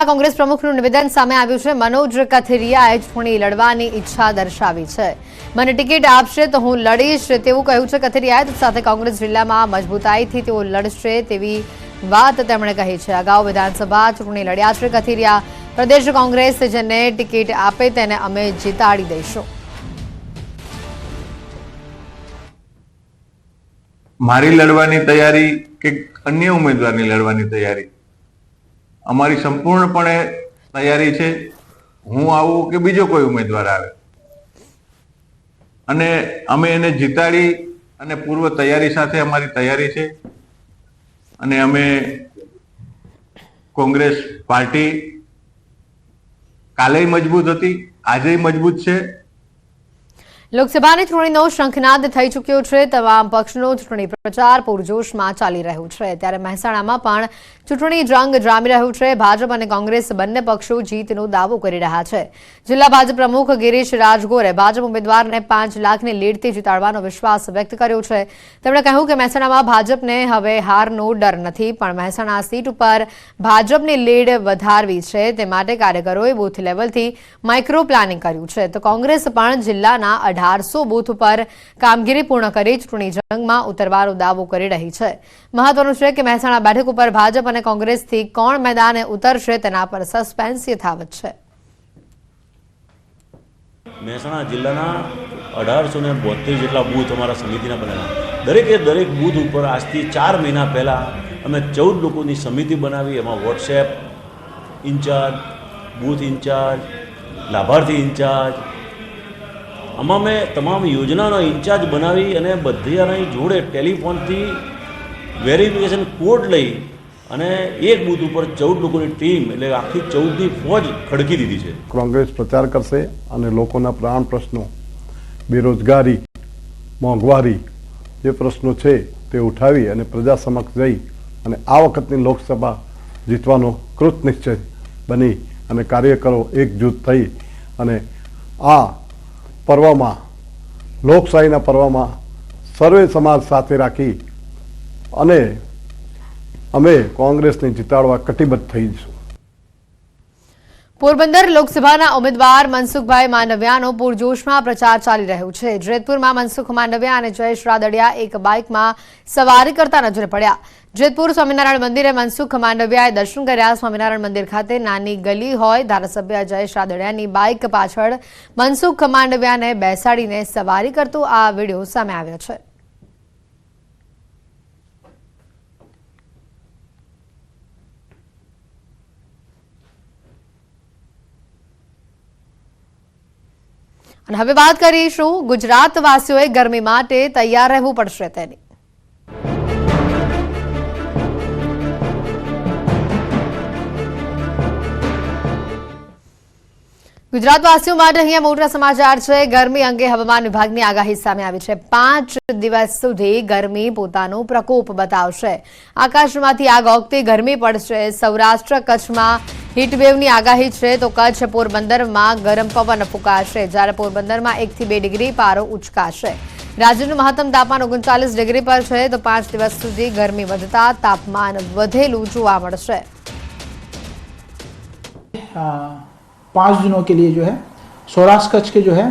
કોંગ્રેસ પ્રમુખનું નિવેદન સામે આવ્યું છે। મનોજ કથિરિયાએ ચૂંટણી લડવાની ઈચ્છા દર્શાવી છે। મને ટિકિટ આપશે તો હું લડીશ તેવું કહ્યું છે કથિરિયાએ। સાથે કોંગ્રેસ જિલ્લામાં મજબૂતાઈથી તેઓ લડશે તેવી વાત તેમણે કહી છે। અગાઉ વિધાનસભા ચૂંટણી લડ્યા છે કથિરિયા। પ્રદેશ કોંગ્રેસ જેને ટિકિટ આપે તેને અમે જીતાડી દઈશું। મારી લડવાની તૈયારી કે અન્ય ઉમેદવારની લડવાની તૈયારી અમારી સંપૂર્ણપણે તૈયારી છે। હું આવું કે બીજો કોઈ ઉમેદવાર આવે અને અમે એને જીતાડી અને પૂર્વ તૈયારી સાથે અમારી તૈયારી છે અને અમે કોંગ્રેસ પાર્ટી કાલે મજબૂત હતી, આજે મજબૂત છે। લોકસભાની ચૂંટણીનો શંખનાદ થઈ ચૂક્યો છે। તમામ પક્ષનો ચૂંટણી પ્રચાર પૂરજોશમાં ચાલી રહ્યું છે। ત્યારે મહેસાણામાં પણ ચૂંટણી જંગ જામી રહ્યું છે। ભાજપ અને કોંગ્રેસ બંને પક્ષો જીતનો દાવો કરી રહ્યા છે। જિલ્લા ભાજપ પ્રમુખ ગિરીશ રાજગોરે ભાજપ ઉમેદવારને 5 લાખની લીડથી જીતાડવાનો વિશ્વાસ વ્યક્ત કર્યો છે। તેમણે કહ્યું કે મહેસાણામાં ભાજપને હવે હારનો ડર નથી, પણ મહેસાણા સીટ ઉપર ભાજપની લીડ વધારવી છે તે માટે કાર્યકરોએ બૂથ લેવલથી માઇક્રો પ્લાનિંગ કર્યું છે। તો કોંગ્રેસ પણ જિલ્લાના 1800 બૂથ પર કામગીરી પૂર્ણ કરી ચૂંટણી જંગમાં ઉતરવાનો દાવો કરી રહી છે। મહત્વનું છે કે મહેસાણા બેઠક ઉપર ભાજપ અને કોંગ્રેસથી કોણ મેદાને ઉતરશે તેના પર સસ્પેન્સ યથાવત છે। મહેસાણા જિલ્લાના 1872 જેટલા બૂથ અમારા સમિતિના બનેલા। દરેક બૂથ ઉપર આજથી 4 મહિના પહેલાં અમે 14 લોકોની સમિતિ બનાવી। એમાં વોટ્સએપ ઇન્ચાર્જ, બૂથ ઇન્ચાર્જ, લાભાર્થી ઇન્ચાર્જ, આમાં મેં તમામ યોજનાનો ઇન્ચાર્જ બનાવી અને બધાની જોડે ટેલિફોનથી વેરિફિકેશન કોડ લઈ અને એક બૂથ ઉપર 14 લોકોની ટીમ એટલે આખી 14ની ફોજ ખડકી દીધી છે। કોંગ્રેસ પ્રચાર કરશે અને લોકોના પ્રાણ પ્રશ્નો, બેરોજગારી, મોંઘવારી જે પ્રશ્નો છે તે ઉઠાવી અને પ્રજા સમક્ષ જઈ અને આ વખતની લોકસભા જીતવાનો કૃતનિશ્ચય બની અને કાર્યકરો એકજૂથ થઈ અને આ પર્વમાં, લોકશાહીના પર્વમાં સર્વે સમાજ સાથે રાખી અને અમે કોંગ્રેસને જીતાડવા કટિબદ્ધ થઈશું। પોરબંદર લોકસભાના ઉમેદવાર મનસુખભાઈ માંડવિયાનો પૂરજોશમાં પ્રચાર ચાલી રહ્યો છે। જેતપુરમાં મનસુખ માંડવિયા અને જયેશ રાદડિયા એક બાઇકમાં સવારી કરતા નજરે પડ્યા। જેતપુર સ્વામિનારાયણ મંદિરે મનસુખ માંડવિયાએ દર્શન કર્યા। સ્વામિનારાયણ મંદિર ખાતે નાની ગલી હોય, ધારાસભ્ય જયેશ રાદડિયાની બાઇક પાછળ મનસુખ માંડવિયાને બેસાડીને સવારી કરતો આ વિડીયો સામે આવ્યો છે। અને હવે વાત કરીશું ગુજરાતવાસીઓએ ગરમી માટે તૈયાર રહેવું પડશે તેની। ગુજરાતવાસીઓ માટે અહીંયા મોટા સમાચાર છે। ગરમી અંગે હવામાન વિભાગની આગાહી સામે આવી છે। 5 દિવસ સુધી ગરમી પોતાનો પ્રકોપ બતાવશે। આકાશમાંથી આગ ઓગતી ગરમી પડશે। સૌરાષ્ટ્ર કચ્છમાં હીટવેવની આગાહી છે તો કચ્છ પોરબંદરમાં ગરમ પવન ફૂંકાશે, જ્યારે પોરબંદરમાં 1 થી 2 ડિગ્રી પારો ઉચકાશે। રાજ્યનું મહત્તમ તાપમાન 39 ડિગ્રી પર છે તો 5 દિવસ સુધી ગરમી વધતા તાપમાન વધેલું જોવા મળશે। 5 दिनों के लिए जो है सौराष्ट्र कच्छ के जो है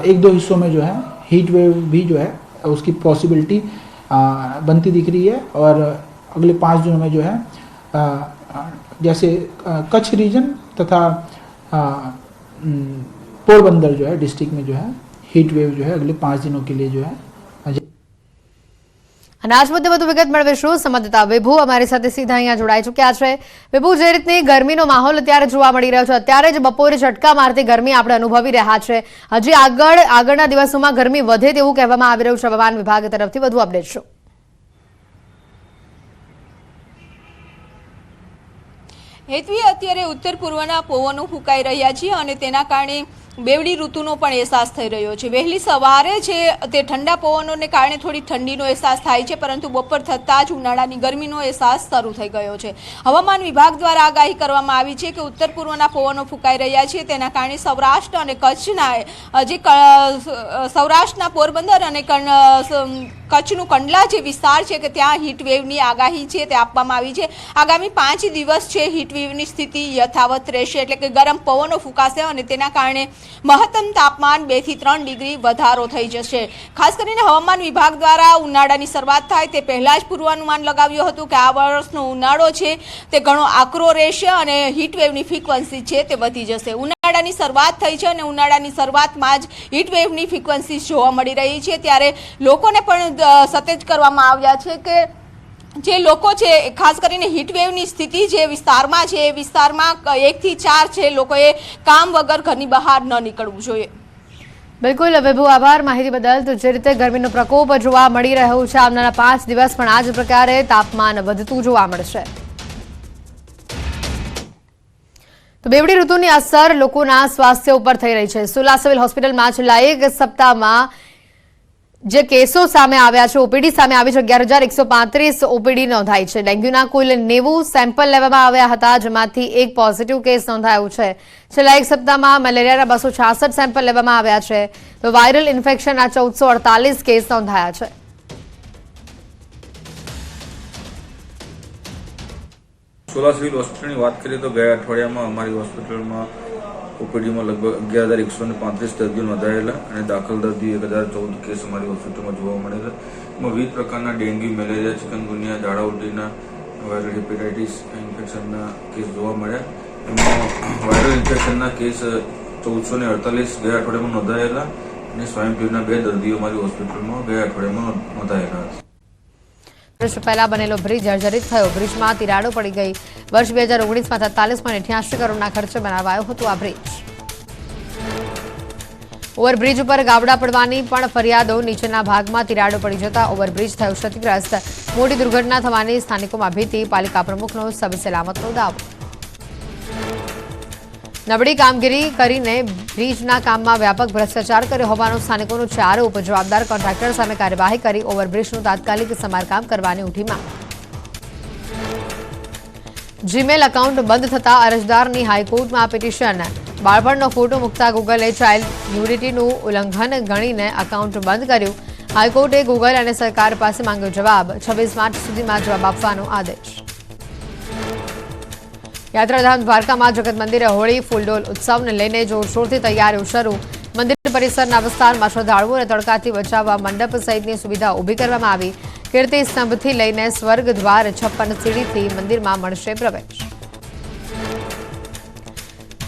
1-2 हिस्सों में जो है हीट वेव भी जो है उसकी पॉसिबिलिटी बनती दिख रही है। और अगले 5 दिनों में जो है जैसे कच्छ रीजन तथा पोरबंदर जो है डिस्ट्रिक्ट में जो है हीट वेव जो है अगले 5 दिनों के लिए जो है। અને આજ મુદ્દે વધુ વિગત મેળવીશું। સંવાદદાતા વિભુ અમારી સાથે સીધા અહીંયા જોડાઈ ચૂક્યા છે। વિભુ, જે રીતની ગરમીનો માહોલ અત્યારે જોવા મળી રહ્યો છે, અત્યારે જ બપોરે ઝટકા મારતી ગરમી આપણે અનુભવી રહ્યા છે, હજી આગળના દિવસોમાં ગરમી વધે તેવું કહેવામાં આવી રહ્યું છે હવામાન વિભાગ તરફથી, વધુ અપડેટ શું? હેતવી, અત્યારે ઉત્તર પૂર્વના પવનો ફૂંકાઈ રહ્યા છે અને તેના કારણે બેવડી ઋતુનો પણ અહેસાસ થઈ રહ્યો છે। વહેલી સવારે છે તે ઠંડા પવનોને કારણે થોડી ઠંડીનો અહેસાસ થાય છે, પરંતુ બપોર થતાં જ ઉનાળાની ગરમીનો અહેસાસ શરૂ થઈ ગયો છે। હવામાન વિભાગ દ્વારા આગાહી કરવામાં આવી છે કે ઉત્તર પૂર્વના પવનો ફૂંકાઈ રહ્યા છે, તેના કારણે સૌરાષ્ટ્ર અને કચ્છના જે સૌરાષ્ટ્રના પોરબંદર અને કચ્છનું કંડલા જે વિસ્તાર છે કે ત્યાં હીટવેવની આગાહી છે તે આપવામાં આવી છે. આગામી 5 દિવસ છે હીટવેવની સ્થિતિ યથાવત રહેશે, એટલે કે ગરમ પવનો ફૂંકાશે અને તેના કારણે મહત્તમ તાપમાન 2 થી 3 ડિગ્રી વધારો થઈ જશે. ખાસ કરીને હવામાન વિભાગ દ્વારા ઉનાળાની શરૂઆત થાય તે પહેલાં જ પૂર્વાનુમાન લગાવ્યું હતું કે આ વર્ષનો ઉનાળો છે તે ઘણો આકરો રહેશે અને હીટવેવની ફ્રીક્વન્સી છે તે વધી જશે. ઉનાળાની શરૂઆત થઈ છે અને ઉનાળાની શરૂઆતમાં જ હીટવેવની ફ્રીક્વન્સી જોવા મળી રહી છે, ત્યારે લોકોને પણ સતેજ કરવામાં આવ્યા છે કે જે લોકો છે ખાસ કરીને હીટવેવની સ્થિતિ જે વિસ્તારમાં છે એ વિસ્તારમાં 1 થી 4 છે લોકોએ કામ વગર ઘરની બહાર ન નીકળવું જોઈએ. બિલકુલ વિભુ, આભાર માહિતી બદલ. તો જે રીતે ગરમીનો પ્રકોપ જોવા મળી રહ્યો છે, આવનારા 5 દિવસ પણ આ જ પ્રકારે તાપમાન વધતું જોવા મળશે. તો બેવડી ઋતુની અસર લોકોના સ્વાસ્થ્ય ઉપર થઈ રહી છે. સોલા સિવિલ હોસ્પિટલમાં છેલ્લા 1 સપ્તાહમાં જે કેસો સામે આવ્યા છે, ઓપીડી સામે આવી છે, 11,135 ઓપીડી નોંધાઈ છે. ડેન્ગ્યુના કુલ 90 સેમ્પલ લેવામાં આવ્યા હતા, જેમાંથી 1 પોઝિટિવ કેસ નોંધાયો છે. છેલ્લા 1 સપ્તાહમાં મેલેરિયાના 266 સેમ્પલ લેવામાં આવ્યા છે. તો વાયરલ ઇન્ફેક્શનના 1448 કેસ નોંધાયા છે. સોલા સિવિલ હોસ્પિટલની વાત કરીએ તો ગયા અઠવાડિયામાં અમારી હોસ્પિટલમાં ઓપીડીમાં લગભગ 11,135 દર્દીઓ નોંધાયેલા અને દાખલ દર્દી 1,014 કેસ અમારી હોસ્પિટલમાં જોવા મળેલા. એમાં વિવિધ પ્રકારના ડેન્ગ્યુ, મેલેરિયા, ચિકનગુનિયા, ઝાડા ઉલટીના, વાયરલ હેપેટાઇટિસ ઇન્ફેક્શનના કેસ જોવા મળ્યા. એમાં વાયરલ ઇન્ફેક્શનના કેસ 1448 ગયા અઠવાડિયામાં નોંધાયેલા અને સ્વાઇન ફ્લૂના 2 દર્દીઓ અમારી હોસ્પિટલમાં ગયા અઠવાડિયામાં નોંધાયેલા હતા. વર્ષ પહેલા બનેલો બ્રિજ જર્જરિત થયો, બ્રિજમાં તિરાડો પડી ગઈ. વર્ષ 2019માં 43.88 કરોડના ખર્ચે બનાવાયો હતો આ બ્રિજ. ઓવરબ્રિજ ઉપર ગાબડા પડવાની પણ ફરિયાદો. નીચેના ભાગમાં તિરાડો પડી જતા ઓવરબ્રિજ થયો ક્ષતિગ્રસ્ત. મોટી દુર્ઘટના થવાની સ્થાનિકોમાં ભીતિ. પાલિકા પ્રમુખનો સબસલામતનો દાવો. નબળી કામગીરી કરીને બ્રિજના કામમાં વ્યાપક ભ્રષ્ટાચાર કર્યો હોવાનો સ્થાનિકોનો આરોપ. જવાબદાર કોન્ટ્રાક્ટર સામે કાર્યવાહી કરી ઓવરબ્રિજનું તાત્કાલિક સમારકામ કરવાની ઉઠી માંગ. જીમેલ એકાઉન્ટ બંધ થતા અરજદારની હાઈકોર્ટમાં પિટિશન. બાળપણનો ફોટો મૂકતા ગૂગલે ચાઇલ્ડ ન્યુડિટીનું ઉલ્લંઘન ગણીને એકાઉન્ટ બંધ કર્યું. હાઈકોર્ટે ગૂગલ અને સરકાર પાસે માંગ્યો જવાબ. 26 માર્ચ સુધીમાં જવાબ આપવાનો આદેશ. યાત્રાધામ દ્વારકામાં જગત મંદિરે હોળી ફૂલડોલ ઉત્સવને લઈને જોરશોરથી તૈયારીઓ શરૂ. મંદિર પરિસરના વિસ્તારમાં શ્રદ્ધાળુઓને તડકાથી બચાવવા મંડપ સહિતની સુવિધા ઊભી કરવામાં આવી. કીર્તિ સ્તંભથી લઈને સ્વર્ગ દ્વાર 56 સીડીથી મંદિરમાં મળશે પ્રવેશ.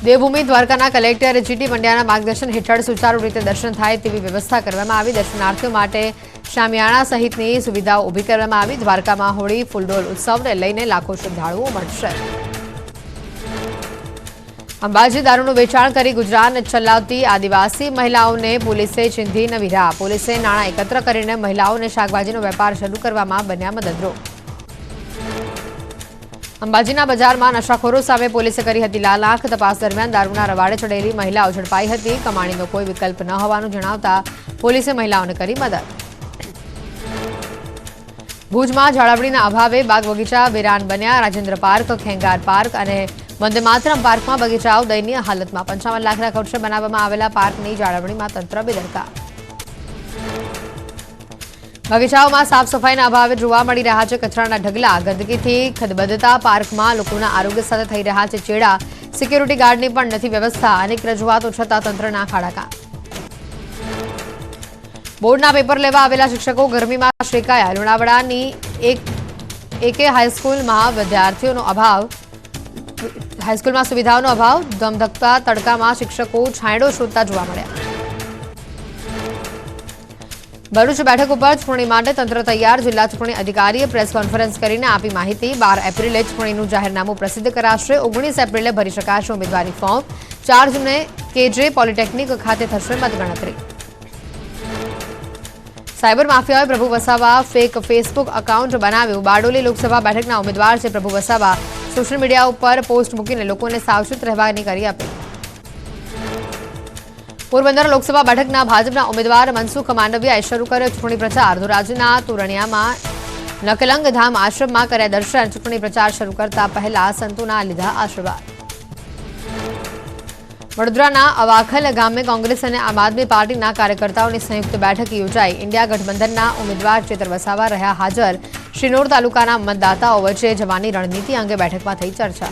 દેવભૂમિ દ્વારકાના કલેક્ટર જીટી પંડ્યાના માર્ગદર્શન હેઠળ સુચારુ રીતે દર્શન થાય તેવી વ્યવસ્થા કરવામાં આવી. દર્શનાર્થીઓ માટે શામિયાણા સહિતની સુવિધાઓ ઊભી કરવામાં આવી. દ્વારકામાં હોળી ફૂલડોલ ઉત્સવને લઈને લાખો શ્રદ્ધાળુઓ મળશે. અંબાજી દારૂનું વેચાણ કરી ગુજરાન ચલાવતી આદિવાસી મહિલાઓને પોલીસે ચીંધી નવી રાહ. પોલીસે નાણાં એકત્ર કરીને મહિલાઓને શાકભાજીનો વેપાર શરૂ કરવામાં બન્યા મદદરૂપ. અંબાજીના બજારમાં નશાખોરો સામે પોલીસે કરી હતી લાલાખ. તપાસ દરમિયાન દારૂના રવાડે ચડેલી મહિલાઓ ઝડપાઈ હતી. કમાણીનો કોઈ વિકલ્પ ન હોવાનું જણાવતા પોલીસે મહિલાઓને કરી મદદ. ભુજમાં જાળવણીના અભાવે બાગ બગીચા વેરાન બન્યા. રાજેન્દ્ર પાર્ક, ખેંગાર પાર્ક અને વંદે માતરમ પાર્કમાં બગીચાઓ દયનીય હાલતમાં. 55 લાખના ખર્ચે બનાવવામાં આવેલા પાર્કની જાળવણીમાં તંત્ર બેદરકાર. બગીચાઓમાં સાફ સફાઈના અભાવે જોવા મળી રહ્યા છે કચરાના ઢગલા. ગંદકીથી ખદબદતા પાર્કમાં લોકોના આરોગ્ય સાથે થઈ રહ્યા છે ચેડા. સિક્યુરિટી ગાર્ડની પણ નથી વ્યવસ્થા. અનેક રજૂઆતો છતાં તંત્રના ખાડાકા. બોર્ડના પેપર લેવા આવેલા શિક્ષકો ગરમીમાં શેકાયા. લુણાવાડાની એકે હાઈસ્કૂલમાં વિદ્યાર્થીઓનો અભાવ. હાઈસ્કૂલમાં સુવિધાઓનો અભાવ. ધમધકતા તડકામાં શિક્ષકો છાંયડો શોધતા જોવા મળ્યા. ભરૂચ બેઠક ઉપર ચૂંટણી માટે તંત્ર તૈયાર. જિલ્લા ચૂંટણી અધિકારીએ પ્રેસ કોન્ફરન્સ કરીને આપી માહિતી. 12 એપ્રિલે ચૂંટણીનું જાહેરનામું પ્રસિદ્ધ કરાશે. 19 એપ્રિલે ભરી શકાશે ઉમેદવારી ફોર્મ. 4 જૂને કેજે પોલિટેકનિક ખાતે થશે મતગણતરી. સાયબર માફિયાએ પ્રભુ વસાવા ફેક ફેસબુક એકાઉન્ટ બનાવ્યું. બારડોલી લોકસભા બેઠકના ઉમેદવાર છે પ્રભુ વસાવા. સોશિયલ મીડિયા ઉપર પોસ્ટ મૂકીને લોકોને સાવચેત રહેવાની કરી આપી. પોરબંદર લોકસભા બેઠકના ભાજપના ઉમેદવાર મનસુખ માંડવિયાએ શરૂ કર્યો ચૂંટણી પ્રચાર. ધોરાજીના તોરણિયામાં નકલંગ ધામ આશ્રમમાં કર્યા દર્શન. ચૂંટણી પ્રચાર શરૂ કરતા પહેલા સંતોના લીધા આશીર્વાદ. વડોદરાના અવાખલ ગામે કોંગ્રેસ અને આમ આદમી પાર્ટીના કાર્યકર્તાઓની સંયુક્ત બેઠક યોજાઈ. ઇન્ડિયા ગઠબંધનના ઉમેદવાર ચેતર વસાવા રહ્યા હાજર. શિનોર તાલુકાના મતદાતાઓ વચ્ચે જવાની રણનીતિ અંગે બેઠકમાં થઈ ચર્ચા.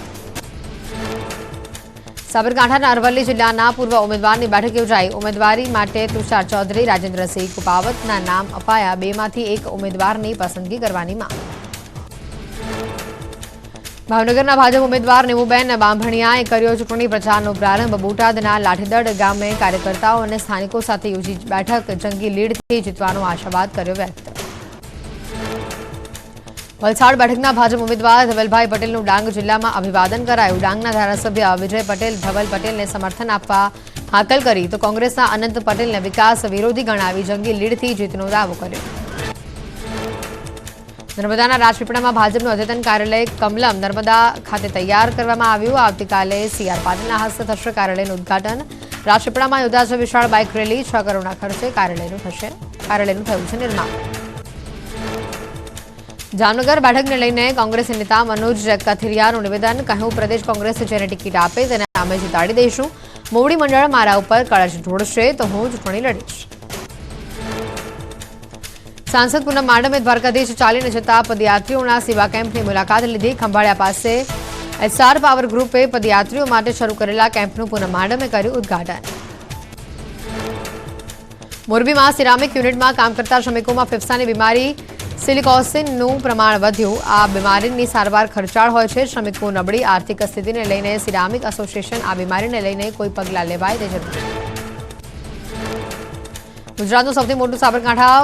સાબરકાંઠાના અરવલ્લી જિલ્લાના પૂર્વ ઉમેદવારની બેઠક યોજાઈ. ઉમેદવારી માટે તુષાર ચૌધરી, રાજેન્દ્રસિંહ કુપાવતના નામ અપાયા. બેમાંથી એક ઉમેદવારની પસંદગી કરવાની માંગ. ભાવનગરના ભાજપ ઉમેદવાર નીમુબેન બાંભણિયાએ કર્યો ચૂંટણી પ્રચારનો પ્રારંભ. બોટાદના લાઠીદડ ગામે કાર્યકર્તાઓ અને સ્થાનિકો સાથે યોજી બેઠક. જંગી લીડથી જીતવાનો આશાવાદ કર્યો વ્યક્ત. વલસાડ બેઠકના ભાજપ ઉમેદવાર ધવલભાઈ પટેલનું ડાંગ જિલ્લામાં અભિવાદન કરાયું. ડાંગના ધારાસભ્ય વિજય પટેલ ધવલ પટેલને સમર્થન આપવા હાકલ કરી તો કોંગ્રેસના અનંત પટેલને વિકાસ વિરોધી ગણાવી જંગી લીડથી જીતનો દાવો કર્યો. નર્મદાના રાજપીપળામાં ભાજપનું અદ્યતન કાર્યાલય કમલમ નર્મદા ખાતે તૈયાર કરવામાં આવ્યું. આવતીકાલે CR પાટીલના હસ્તે થશે કાર્યાલયનું ઉદઘાટન. રાજપીપળામાં યોજાશે વિશાળ બાઇક રેલી. 6 કરોડના ખર્ચે કાર્યાલયનું થયું છે નિર્માણ. જામનગર બેઠકને લઈને કોંગ્રેસ નેતા મનોજ કથિરિયાનું નિવેદન. કહ્યું, પ્રદેશ કોંગ્રેસ જેને ટિકિટ આપે તેને અમે જીતાડી દઈશું. મોવડી મંડળ મારા ઉપર કળશ ઢોળશે તો હું ચૂંટણી લડીશ. સાંસદ પૂનમ માડમે દ્વારકાધીશ ચાલીને જતા પદયાત્રીઓના સેવા કેમ્પની મુલાકાત લીધી. ખંભાળિયા પાસે SR પાવર ગ્રુપે પદયાત્રીઓ માટે શરૂ કરેલા કેમ્પનું પૂનમ માડમે કર્યું ઉદઘાટન. મોરબીમાં સિરામિક યુનિટમાં કામ કરતા શ્રમિકોમાં ફેફસાની બીમારી સિલિકોસિસનું પ્રમાણ વધ્યું. આ બીમારીની સારવાર ખર્ચાળ હોય છે. શ્રમિકો નબળી આર્થિક સ્થિતિને લઈને સિરામિક એસોસિએશન આ બીમારીને લઈને કોઈ પગલાં લેવાય તે જરૂરી. ગુજરાતનું સૌથી મોટું સાબરકાંઠા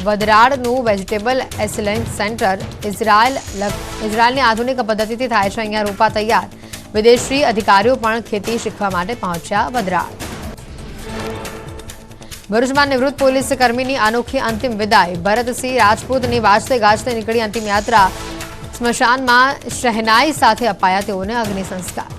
વદરાળનું વેજીટેબલ એક્સલન્સ સેન્ટર ઇઝરાયલની આધુનિક પદ્ધતિથી થાય છે. અહીંયા રોપા તૈયાર. વિદેશી અધિકારીઓ પણ ખેતી શીખવા માટે પહોંચ્યા વદરાળ. ભરૂચમાં નિવૃત્ત પોલીસ કર્મીની અનોખી અંતિમ વિદાય. ભરતસિંહ રાજપૂતની વાજતે ગાજતે નીકળી અંતિમ યાત્રા. સ્મશાનમાં શહેનાઈ સાથે અપાયા તેઓને અગ્નિ સંસ્કાર.